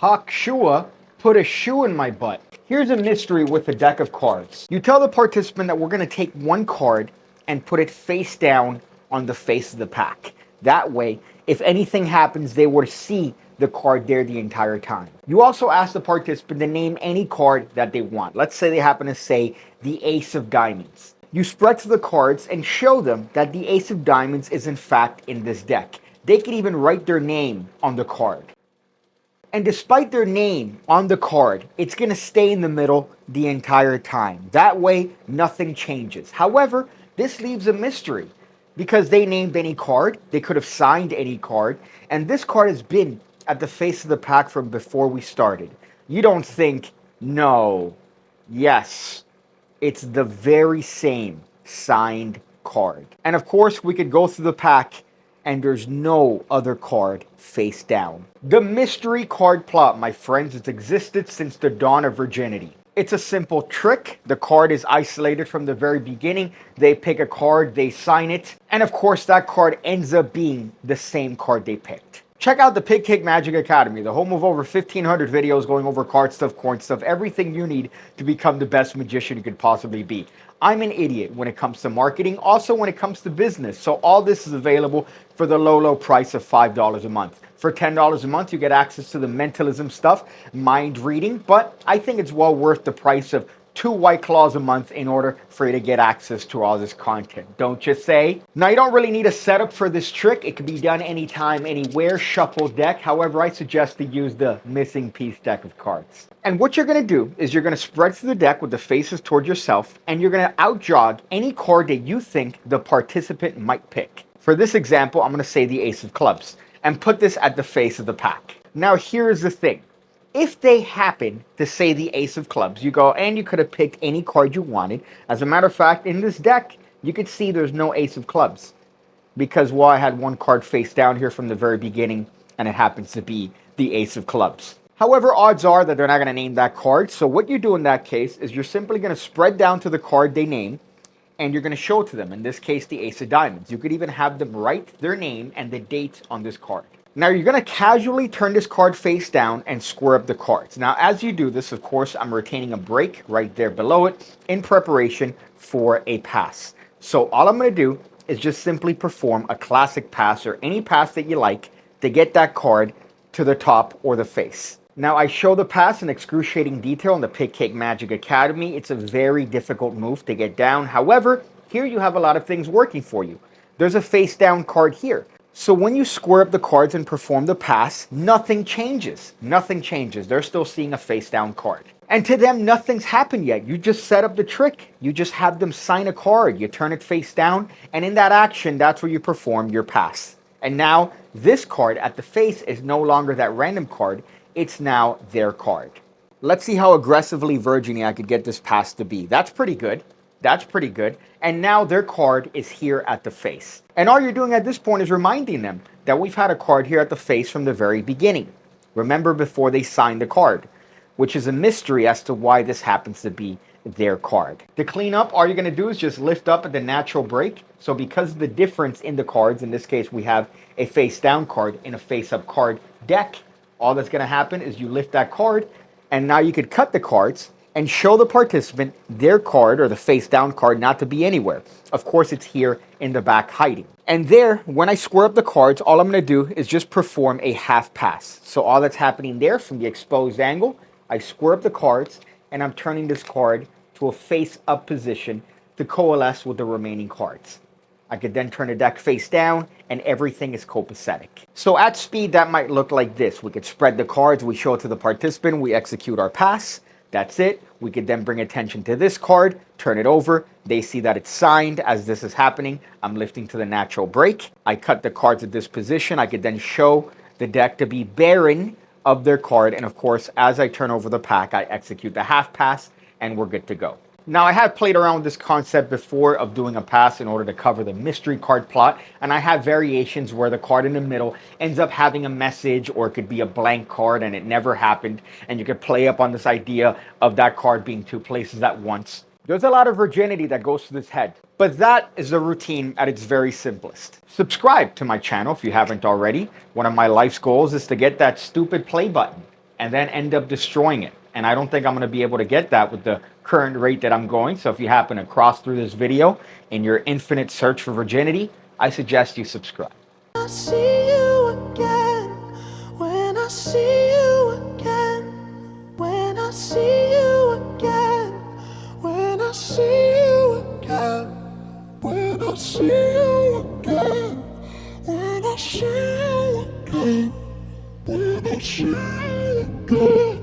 Hawk Shua put a shoe in my butt. Here's a mystery with a deck of cards. You tell the participant that we're going to take one card and put it face down on the face of the pack. That way, if anything happens, they will see the card there the entire time. You also ask the participant to name any card that they want. Let's say they happen to say the Ace of Diamonds. You spread to the cards and show them that the Ace of Diamonds is in fact in this deck. They can even write their name on the card. And despite their name on the card, it's going to stay in the middle the entire time. That way, nothing changes. However, this leaves a mystery because they named any card, they could have signed any card, and this card has been at the face of the pack from before we started. You don't think, no, yes, it's the very same signed card. And of course, we could go through the pack and there's no other card face down. The mystery card plot, my friends, has existed since the dawn of virginity. It's a simple trick. The card is isolated from the very beginning. They pick a card, they sign it, and of course that card ends up being the same card they picked. Check out the PigCake Magic Academy, the home of over 1,500 videos going over card stuff, coin stuff, everything you need to become the best magician you could possibly be. I'm an idiot when it comes to marketing, also when it comes to business. So all this is available for the low price of $5 a month. For $10 a month, you get access to the mentalism stuff, mind reading, but I think it's well worth the price of 2 White Claws a month in order for you to get access to all this content. Don't you say? Now, you don't really need a setup for this trick. It can be done anytime, anywhere, shuffle deck. However, I suggest to use the missing piece deck of cards. And what you're going to do is you're going to spread through the deck with the faces toward yourself, and you're going to outjog any card that you think the participant might pick. For this example, I'm going to say the Ace of Clubs, and put this at the face of the pack. Now, here's the thing. If they happen to say the Ace of Clubs, you go, and you could have picked any card you wanted. As a matter of fact, in this deck, you could see there's no Ace of Clubs. Because, well, I had one card face down here from the very beginning, and it happens to be the Ace of Clubs. However, odds are that they're not going to name that card. So what you do in that case is you're simply going to spread down to the card they name, and you're going to show it to them. In this case, the Ace of Diamonds. You could even have them write their name and the date on this card. Now, you're going to casually turn this card face down and square up the cards. Now, as you do this, of course, I'm retaining a break right there below it in preparation for a pass. So all I'm going to do is just simply perform a classic pass or any pass that you like to get that card to the top or the face. Now, I show the pass in excruciating detail in the PigCake Magic Academy. It's a very difficult move to get down. However, here you have a lot of things working for you. There's a face down card here. So when you square up the cards and perform the pass, nothing changes. Nothing changes. They're still seeing a face down card. And to them, nothing's happened yet. You just set up the trick. You just have them sign a card. You turn it face down. And in that action, that's where you perform your pass. And now this card at the face is no longer that random card. It's now their card. Let's see how aggressively virgin-y I could get this pass to be. That's pretty good. That's pretty good. And now their card is here at the face. And all you're doing at this point is reminding them that we've had a card here at the face from the very beginning. Remember, before they signed the card, which is a mystery as to why this happens to be their card. To clean up, all you're going to do is just lift up at the natural break. So because of the difference in the cards, in this case we have a face down card in a face up card deck, all that's going to happen is you lift that card, and now you could cut the cards and show the participant their card or the face down card not to be anywhere. Of course, it's here in the back hiding. And there, when I square up the cards, all I'm going to do is just perform a half pass. So all that's happening there from the exposed angle, I square up the cards and I'm turning this card to a face up position to coalesce with the remaining cards. I could then turn the deck face down and everything is copacetic. So at speed, that might look like this. We could spread the cards, we show it to the participant, we execute our pass. That's it. We could then bring attention to this card, turn it over. They see that it's signed. As this is happening, I'm lifting to the natural break. I cut the cards at this position. I could then show the deck to be barren of their card. And of course, as I turn over the pack, I execute the half pass and we're good to go. Now, I have played around with this concept before of doing a pass in order to cover the mystery card plot, and I have variations where the card in the middle ends up having a message, or it could be a blank card and it never happened, and you could play up on this idea of that card being 2 places at once. There's a lot of virginity that goes through this head, but that is the routine at its very simplest. Subscribe to my channel if you haven't already. One of my life's goals is to get that stupid play button. and then end up destroying it. And I don't think I'm going to be able to get that with the current rate that I'm going. So if you happen to cross through this video in your infinite search for virginity, I suggest you subscribe. I see you again, when I see you again, when I see you again, when I see you again, when I see you again, when I see you again, when I see you again.